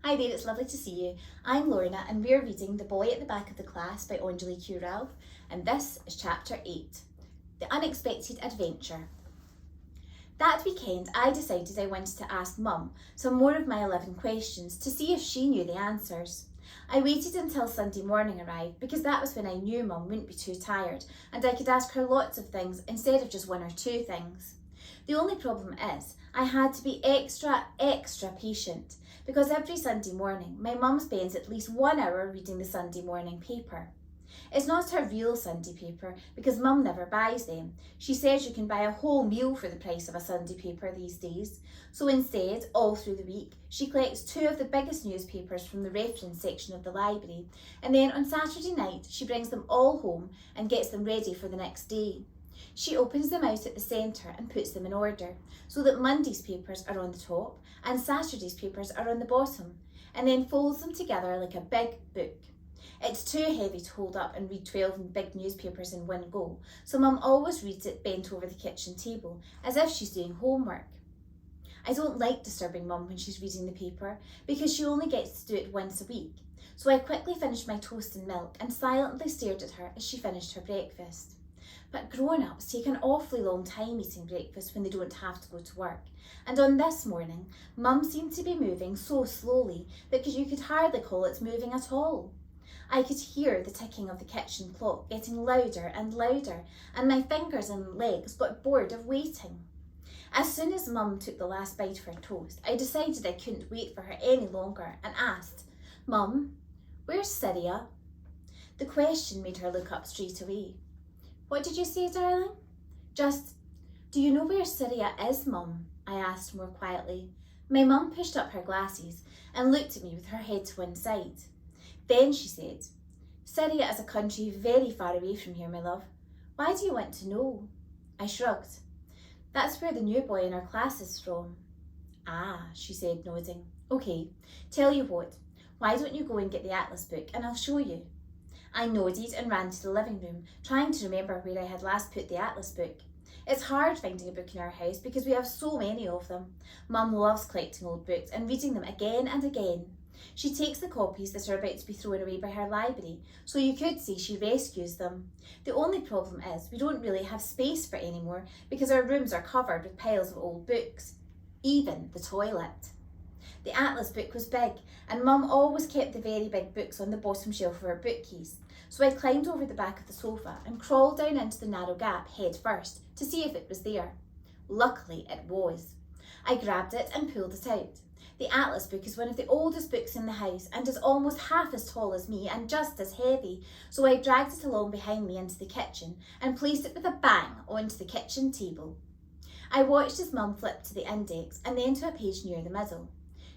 Hi there, it's lovely to see you. I'm Lorna and we're reading The Boy at the Back of the Class by Angelique Ralph, and this is Chapter 8, The Unexpected Adventure. That weekend I decided I wanted to ask Mum some more of my 11 questions to see if she knew the answers. I waited until Sunday morning arrived because that was when I knew Mum wouldn't be too tired and I could ask her lots of things instead of just one or two things. The only problem is I had to be extra patient because every Sunday morning my mum spends at least 1 hour reading the Sunday morning paper. It's not her real Sunday paper because Mum never buys them. She says you can buy a whole meal for the price of a Sunday paper these days. So instead, all through the week, she collects 2 of the biggest newspapers from the reference section of the library, and then on Saturday night she brings them all home and gets them ready for the next day. She opens them out at the centre and puts them in order, so that Monday's papers are on the top and Saturday's papers are on the bottom, and then folds them together like a big book. It's too heavy to hold up and read 12 big newspapers in one go, so Mum always reads it bent over the kitchen table, as if she's doing homework. I don't like disturbing Mum when she's reading the paper, because she only gets to do it once a week, so I quickly finished my toast and milk and silently stared at her as she finished her breakfast. But grown-ups take an awfully long time eating breakfast when they don't have to go to work, and on this morning, Mum seemed to be moving so slowly that you could hardly call it moving at all. I could hear the ticking of the kitchen clock getting louder and louder, and my fingers and legs got bored of waiting. As soon as Mum took the last bite of her toast, I decided I couldn't wait for her any longer and asked, "Mum, where's Syria?" The question made her look up straight away. "What did you say, darling?" "Just, do you know where Syria is, Mum?" I asked more quietly. My mum pushed up her glasses and looked at me with her head to one side. Then she said, "Syria is a country very far away from here, my love. Why do you want to know?" I shrugged. "That's where the new boy in our class is from." "Ah," she said, nodding. "Okay, tell you what, why don't you go and get the atlas book and I'll show you." I nodded and ran to the living room, trying to remember where I had last put the atlas book. It's hard finding a book in our house because we have so many of them. Mum loves collecting old books and reading them again and again. She takes the copies that are about to be thrown away by her library, so you could say she rescues them. The only problem is we don't really have space for any more because our rooms are covered with piles of old books, even the toilet. The atlas book was big, and Mum always kept the very big books on the bottom shelf of her bookcase, so I climbed over the back of the sofa and crawled down into the narrow gap head first to see if it was there. Luckily it was. I grabbed it and pulled it out. The atlas book is one of the oldest books in the house and is almost half as tall as me and just as heavy, so I dragged it along behind me into the kitchen and placed it with a bang onto the kitchen table. I watched as Mum flipped to the index and then to a page near the middle.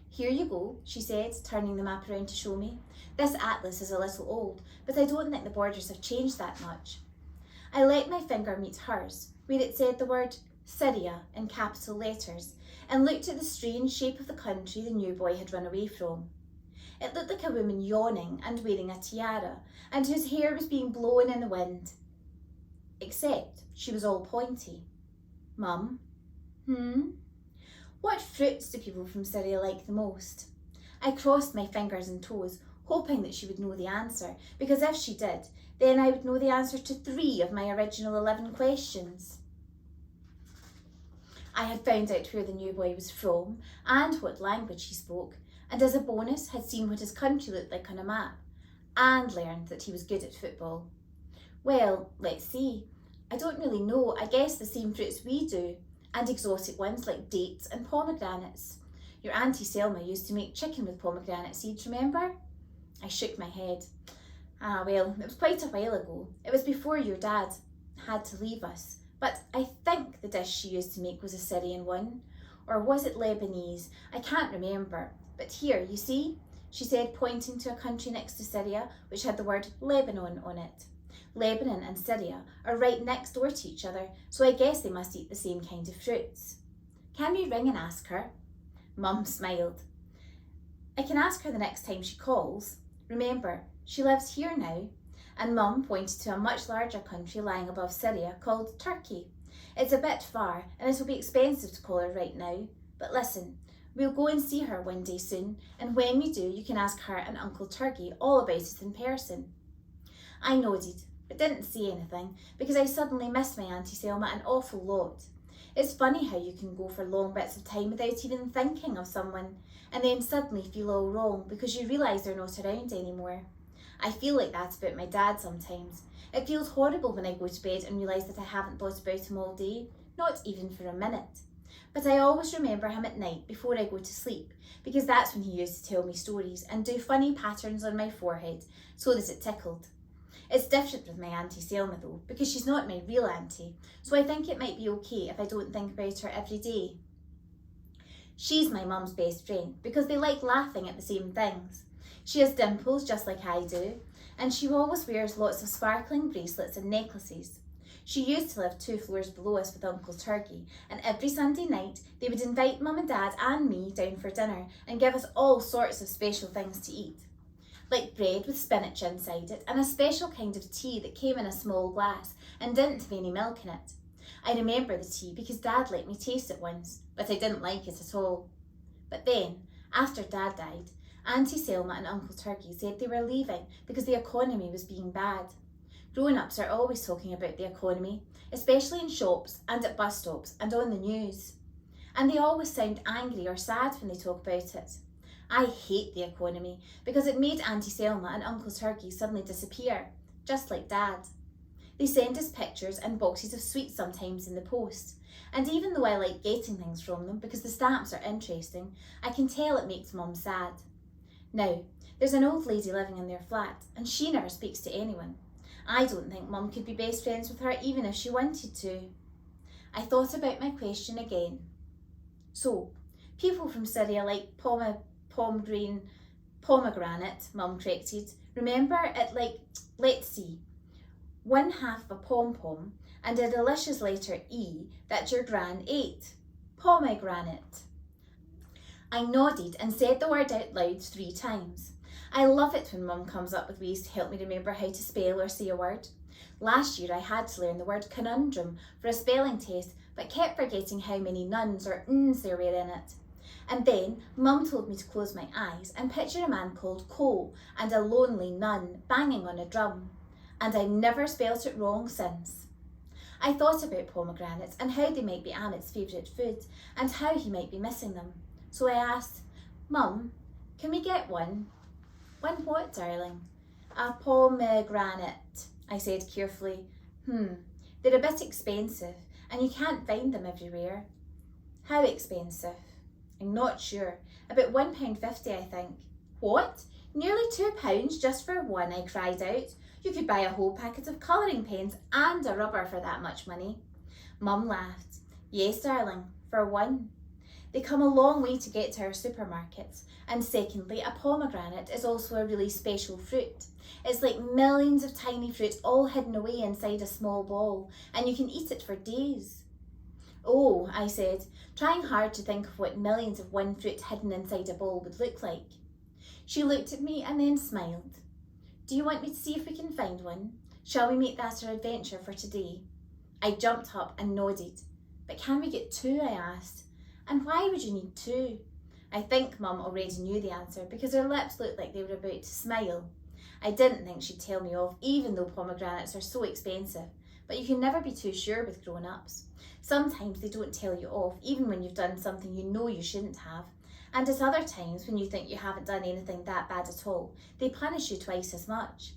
"Here you go," she said, turning the map around to show me. "This atlas is a little old, but I don't think the borders have changed that much." I let my finger meet hers, where it said the word Syria in capital letters, and looked at the strange shape of the country the new boy had run away from. It looked like a woman yawning and wearing a tiara, and whose hair was being blown in the wind. Except she was all pointy. "Mum?" "What fruits do people from Syria like the most?" I crossed my fingers and toes, hoping that she would know the answer, because if she did, then I would know the answer to 3 of my original 11 questions. I had found out where the new boy was from and what language he spoke, and as a bonus had seen what his country looked like on a map, and learned that he was good at football. Well, let's see. I don't really know. I guess the same fruits we do, and exotic ones like dates and pomegranates. Your Auntie Selma used to make chicken with pomegranate seeds, remember? I shook my head. Ah, well, it was quite a while ago. It was before your dad had to leave us. But I think the dish she used to make was a Syrian one. Or was it Lebanese? I can't remember. But here, you see, she said, pointing to a country next to Syria, which had the word Lebanon on it. Lebanon and Syria are right next door to each other, so I guess they must eat the same kind of fruits. Can we ring and ask her? Mum smiled. I can ask her the next time she calls. Remember, she lives here now. And Mum pointed to a much larger country lying above Syria called Turkey. It's a bit far and it'll be expensive to call her right now. But listen, we'll go and see her one day soon, and when we do, you can ask her and Uncle Turkey all about it in person. I nodded, but didn't say anything because I suddenly missed my Auntie Selma an awful lot. It's funny how you can go for long bits of time without even thinking of someone, and then suddenly feel all wrong because you realise they're not around anymore. I feel like that about my dad sometimes. It feels horrible when I go to bed and realise that I haven't thought about him all day, not even for a minute. But I always remember him at night before I go to sleep, because that's when he used to tell me stories and do funny patterns on my forehead so that it tickled. It's different with my Auntie Selma though, because she's not my real auntie, so I think it might be okay if I don't think about her every day. She's my mum's best friend because they like laughing at the same things. She has dimples just like I do, and she always wears lots of sparkling bracelets and necklaces. She used to live 2 floors below us with Uncle Turkey, and every Sunday night they would invite Mum and Dad and me down for dinner and give us all sorts of special things to eat. Like bread with spinach inside it and a special kind of tea that came in a small glass and didn't have any milk in it. I remember the tea because Dad let me taste it once, but I didn't like it at all. But then, after Dad died, Auntie Selma and Uncle Turkey said they were leaving because the economy was being bad. Grown-ups are always talking about the economy, especially in shops and at bus stops and on the news. And they always sound angry or sad when they talk about it. I hate the economy because it made Auntie Selma and Uncle Turkey suddenly disappear, just like Dad. They send us pictures and boxes of sweets sometimes in the post, and even though I like getting things from them because the stamps are interesting, I can tell it makes Mum sad. Now, there's an old lady living in their flat, and she never speaks to anyone. I don't think Mum could be best friends with her even if she wanted to. I thought about my question again. So, people from Syria like pomegranate, Mum corrected. Remember it like, let's see, 1/2 of a pom-pom and a delicious letter E that your gran ate. Pomegranate. I nodded and said the word out loud 3 times. I love it when Mum comes up with ways to help me remember how to spell or say a word. Last year I had to learn the word conundrum for a spelling test, but kept forgetting how many nuns or n's there were in it. And then Mum told me to close my eyes and picture a man called Cole and a lonely nun banging on a drum. And I never spelt it wrong since. I thought about pomegranates and how they might be Amit's favourite food and how he might be missing them. So I asked, Mum, can we get one? One what, darling? A pomegranate, I said carefully. They're a bit expensive and you can't find them everywhere. How expensive? I'm not sure. About £1.50, I think. What? Nearly £2 just for one, I cried out. You could buy a whole packet of colouring pens and a rubber for that much money. Mum laughed. Yes, darling, for one. They come a long way to get to our supermarkets. And secondly, a pomegranate is also a really special fruit. It's like millions of tiny fruits all hidden away inside a small ball, and you can eat it for days. Oh, I said, trying hard to think of what millions of one fruit hidden inside a ball would look like. She looked at me and then smiled. Do you want me to see if we can find one? Shall we make that our adventure for today? I jumped up and nodded. But can we get 2? I asked. And why would you need 2? I think Mum already knew the answer because her lips looked like they were about to smile. I didn't think she'd tell me off, even though pomegranates are so expensive. But you can never be too sure with grown-ups. Sometimes they don't tell you off, even when you've done something you know you shouldn't have. And at other times, when you think you haven't done anything that bad at all, they punish you twice as much.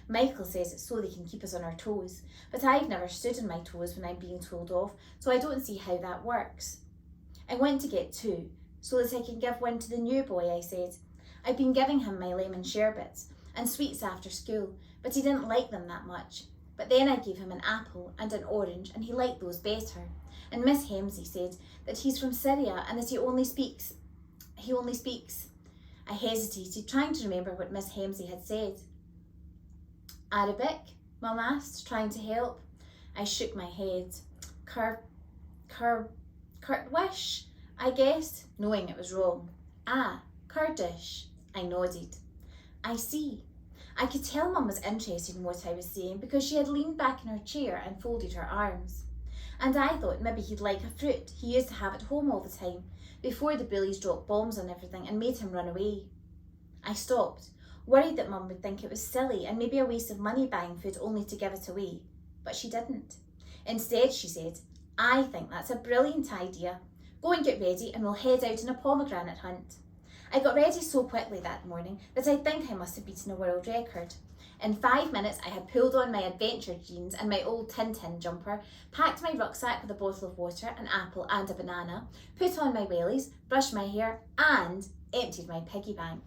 Michael says it's so they can keep us on our toes, but I've never stood on my toes when I'm being told off, so I don't see how that works. I want to get 2, so that I can give one to the new boy, I said. I've been giving him my lemon sherbets and sweets after school, but he didn't like them that much. But then I gave him an apple and an orange, and he liked those better. And Miss Hemsey said that he's from Syria and that he only speaks. I hesitated, trying to remember what Miss Hemsey had said. Arabic? Mum asked, trying to help. I shook my head. Kurdish, I guessed, knowing it was wrong. Kurdish. I nodded. I see. I could tell Mum was interested in what I was saying because she had leaned back in her chair and folded her arms. and I thought maybe he'd like a fruit he used to have at home all the time, before the bullies dropped bombs on everything and made him run away. I stopped, worried that Mum would think it was silly and maybe a waste of money buying food only to give it away, but she didn't. Instead, she said, "I think that's a brilliant idea. Go and get ready and we'll head out on a pomegranate hunt." I got ready so quickly that morning that I think I must have beaten a world record. In 5 minutes, I had pulled on my adventure jeans and my old Tintin jumper, packed my rucksack with a bottle of water, an apple and a banana, put on my wellies, brushed my hair and emptied my piggy bank.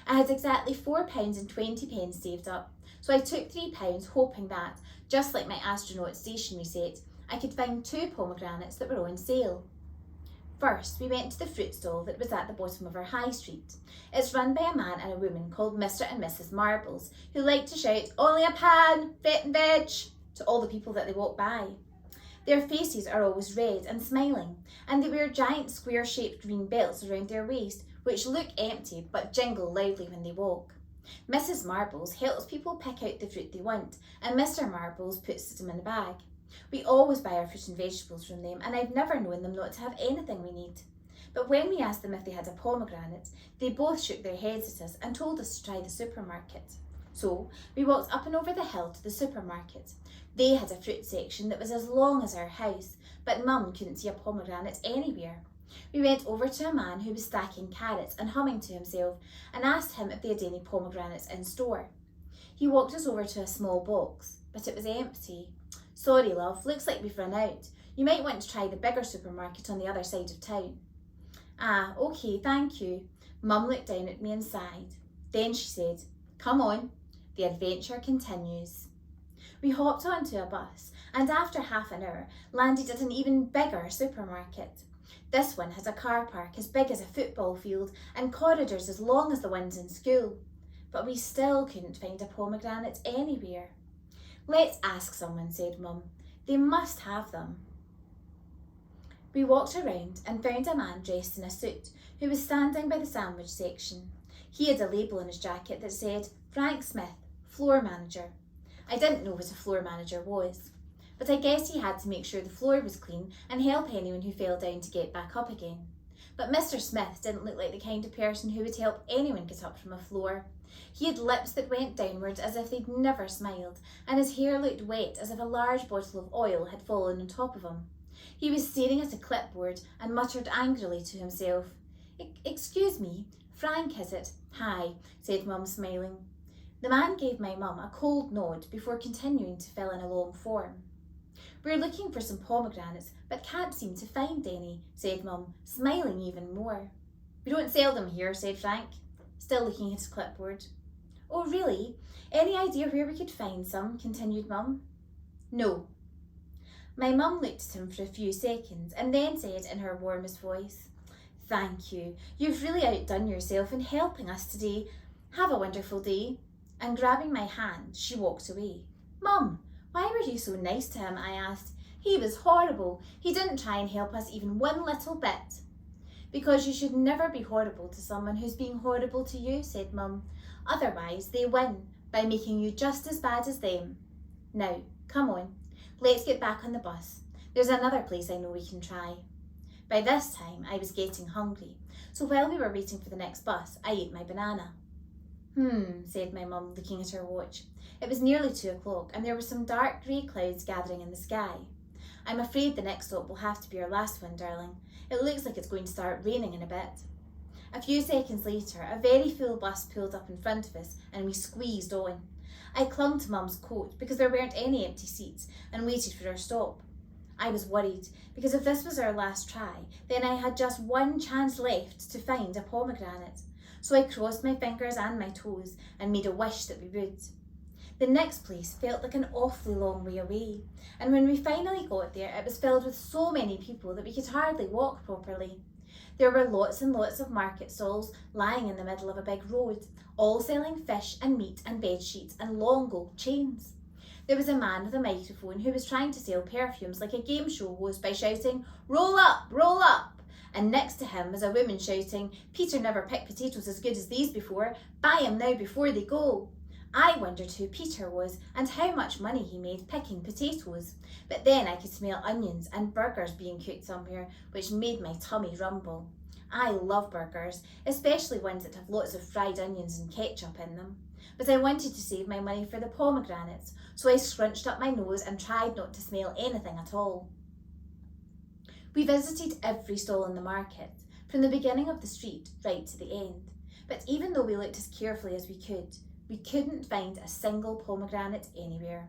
I had exactly £4.20 saved up, so I took £3 hoping that, just like my astronaut stationery set, I could find 2 pomegranates that were on sale. First, we went to the fruit stall that was at the bottom of our high street. It's run by a man and a woman called Mr. and Mrs. Marbles, who like to shout, "Only a pan, fruit and veg," to all the people that they walk by. Their faces are always red and smiling, and they wear giant square-shaped green belts around their waist, which look empty but jingle loudly when they walk. Mrs. Marbles helps people pick out the fruit they want, and Mr. Marbles puts them in the bag. We always buy our fruit and vegetables from them, and I've never known them not to have anything we need. But when we asked them if they had a pomegranate, they both shook their heads at us and told us to try the supermarket. So we walked up and over the hill to the supermarket. They had a fruit section that was as long as our house, but Mum couldn't see a pomegranate anywhere. We went over to a man who was stacking carrots and humming to himself and asked him if they had any pomegranates in store. He walked us over to a small box, but it was empty. "Sorry, love, looks like we've run out. You might want to try the bigger supermarket on the other side of town." "Ah, okay, thank you." Mum looked down at me and sighed. Then she said, "Come on, the adventure continues." We hopped onto a bus and after half an hour landed at an even bigger supermarket. This one has a car park as big as a football field and corridors as long as the ones in school. But we still couldn't find a pomegranate anywhere. "Let's ask someone," said Mum. "They must have them." We walked around and found a man dressed in a suit who was standing by the sandwich section. He had a label on his jacket that said, "Frank Smith, floor manager." I didn't know what a floor manager was, but I guess he had to make sure the floor was clean and help anyone who fell down to get back up again. But Mr. Smith didn't look like the kind of person who would help anyone get up from a floor. He had lips that went downwards as if they'd never smiled, and his hair looked wet as if a large bottle of oil had fallen on top of him. He was staring at a clipboard and muttered angrily to himself. "Excuse me, Frank, is it?" "Hi," said Mum, smiling. The man gave my mum a cold nod before continuing to fill in a long form. "We're looking for some pomegranates, but can't seem to find any," said Mum, smiling even more. "We don't sell them here," said Frank, still looking at his clipboard. "Oh, really? Any idea where we could find some?" continued Mum. "No." My mum looked at him for a few seconds and then said in her warmest voice, "Thank you. You've really outdone yourself in helping us today. Have a wonderful day." And grabbing my hand, she walked away. "Mum, why were you so nice to him?" I asked. "He was horrible. He didn't try and help us even one little bit." "Because you should never be horrible to someone who's being horrible to you," said Mum. "Otherwise, they win by making you just as bad as them. Now, come on. Let's get back on the bus. There's another place I know we can try." By this time, I was getting hungry, so while we were waiting for the next bus, I ate my banana. Said my mum, looking at her watch. It was nearly 2 o'clock, and there were some dark grey clouds gathering in the sky. "I'm afraid the next stop will have to be our last one, darling. It looks like it's going to start raining in a bit." A few seconds later, a very full bus pulled up in front of us, and we squeezed on. I clung to Mum's coat because there weren't any empty seats and waited for our stop. I was worried because if this was our last try, then I had just one chance left to find a pomegranate. So I crossed my fingers and my toes and made a wish that we would. The next place felt like an awfully long way away, and when we finally got there, it was filled with so many people that we could hardly walk properly. There were lots and lots of market stalls lying in the middle of a big road, all selling fish and meat and bed sheets and long gold chains. There was a man with a microphone who was trying to sell perfumes like a game show host by shouting, "Roll up, roll up!" And next to him was a woman shouting, "Peter never picked potatoes as good as these before. Buy 'em now before they go." I wondered who Peter was and how much money he made picking potatoes. But then I could smell onions and burgers being cooked somewhere, which made my tummy rumble. I love burgers, especially ones that have lots of fried onions and ketchup in them. But I wanted to save my money for the pomegranates, so I scrunched up my nose and tried not to smell anything at all. We visited every stall in the market, from the beginning of the street right to the end. But even though we looked as carefully as we couldn't find a single pomegranate anywhere.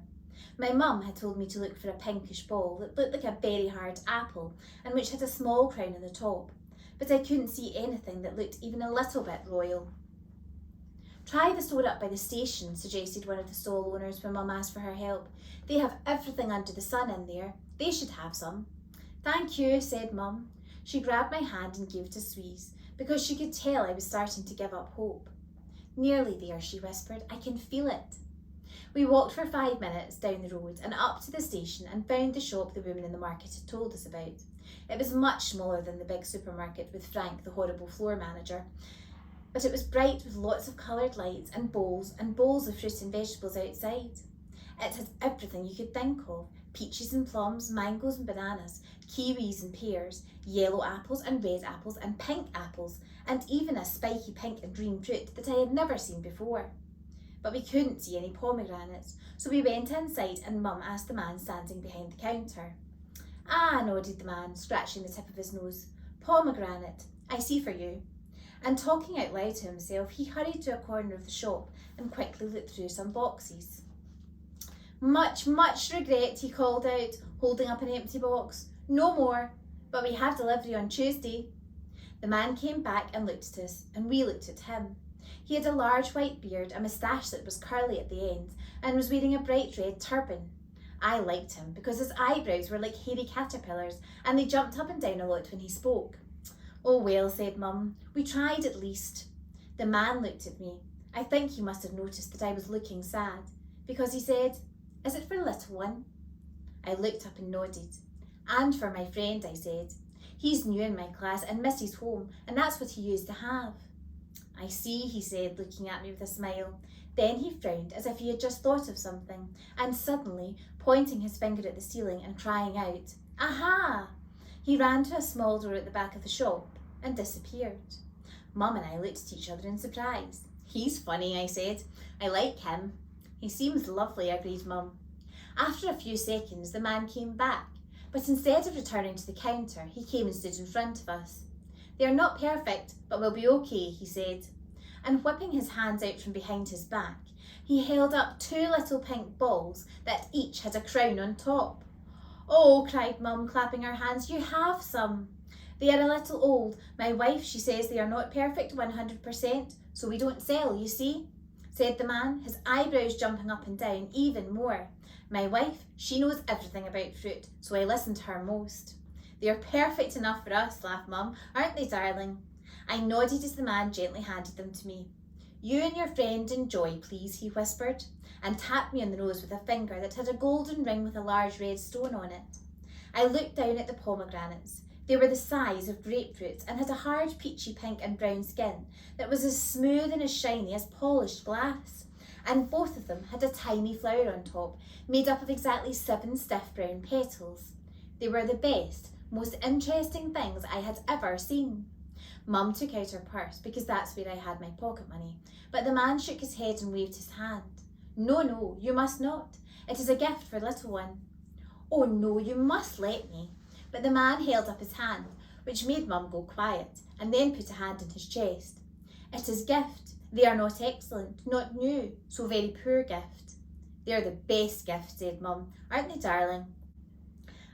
My mum had told me to look for a pinkish ball that looked like a very hard apple and which had a small crown on the top, but I couldn't see anything that looked even a little bit royal. Try the store up by the station, suggested one of the stall owners when Mum asked for her help. They have everything under the sun in there. They should have some. Thank you, said Mum. She grabbed my hand and gave it a squeeze, because she could tell I was starting to give up hope. Nearly there, she whispered. I can feel it. We walked for 5 minutes down the road and up to the station and found the shop the woman in the market had told us about. It was much smaller than the big supermarket with Frank, the horrible floor manager, but it was bright with lots of coloured lights and bowls of fruit and vegetables outside. It had everything you could think of: peaches and plums, mangoes and bananas, kiwis and pears, yellow apples and red apples and pink apples, and even a spiky pink and green fruit that I had never seen before. But we couldn't see any pomegranates, so we went inside and Mum asked the man standing behind the counter. Ah, nodded the man, scratching the tip of his nose. Pomegranate, I see for you. And talking out loud to himself, he hurried to a corner of the shop and quickly looked through some boxes. Much regret, he called out, holding up an empty box. No more, but we have delivery on Tuesday. The man came back and looked at us, and we looked at him. He had a large white beard, a moustache that was curly at the end, and was wearing a bright red turban. I liked him because his eyebrows were like hairy caterpillars, and they jumped up and down a lot when he spoke. Oh well, said Mum, we tried at least. The man looked at me. I think he must have noticed that I was looking sad, because he said, Is it for the little one? I looked up and nodded. And for my friend, I said. He's new in my class and misses home, and that's what he used to have. I see, he said, looking at me with a smile. Then he frowned as if he had just thought of something, and suddenly, pointing his finger at the ceiling and crying out, Aha! He ran to a small door at the back of the shop and disappeared. Mum and I looked at each other in surprise. He's funny, I said. I like him. He seems lovely, agreed Mum. After a few seconds, the man came back, but instead of returning to the counter, he came and stood in front of us. They're not perfect, but we'll be okay, he said. And whipping his hands out from behind his back, he held up 2 little pink balls that each had a crown on top. Oh, cried Mum, clapping her hands, you have some. They are a little old. My wife, she says they are not perfect 100%, so we don't sell, you see, said the man, his eyebrows jumping up and down even more. My wife, she knows everything about fruit, so I listen to her most. They're perfect enough for us, laughed Mum, aren't they, darling? I nodded as the man gently handed them to me. You and your friend enjoy, please, he whispered, and tapped me on the nose with a finger that had a golden ring with a large red stone on it. I looked down at the pomegranates. They were the size of grapefruits and had a hard peachy pink and brown skin that was as smooth and as shiny as polished glass. And both of them had a tiny flower on top, made up of exactly 7 stiff brown petals. They were the best, most interesting things I had ever seen. Mum took out her purse because that's where I had my pocket money, but the man shook his head and waved his hand. No, you must not. It is a gift for little one. Oh no, you must let me. But the man held up his hand, which made Mum go quiet, and then put a hand on his chest. It is gift. They are not excellent, not new, so very poor gift. They are the best gift, said Mum, aren't they, darling?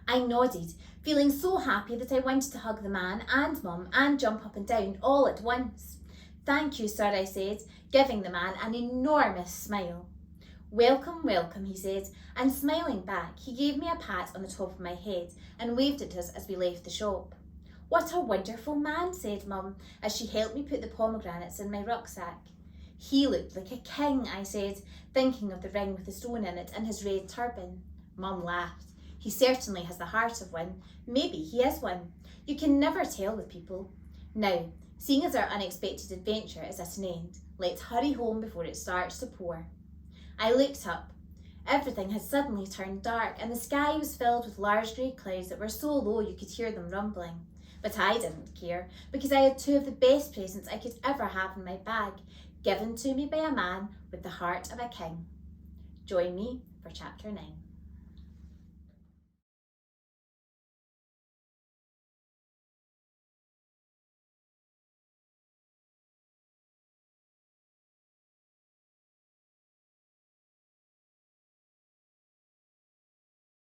I nodded, feeling so happy that I wanted to hug the man and Mum and jump up and down all at once. Thank you, sir, I said, giving the man an enormous smile. Welcome, he said, and smiling back, he gave me a pat on the top of my head and waved at us as we left the shop. What a wonderful man, said Mum, as she helped me put the pomegranates in my rucksack. He looked like a king, I said, thinking of the ring with the stone in it and his red turban. Mum laughed. He certainly has the heart of one. Maybe he is one. You can never tell with people. Now, seeing as our unexpected adventure is at an end, let's hurry home before it starts to pour. I looked up. Everything had suddenly turned dark, and the sky was filled with large grey clouds that were so low you could hear them rumbling. But I didn't care, because I had two of the best presents I could ever have in my bag, given to me by a man with the heart of a king. Join me for chapter 9.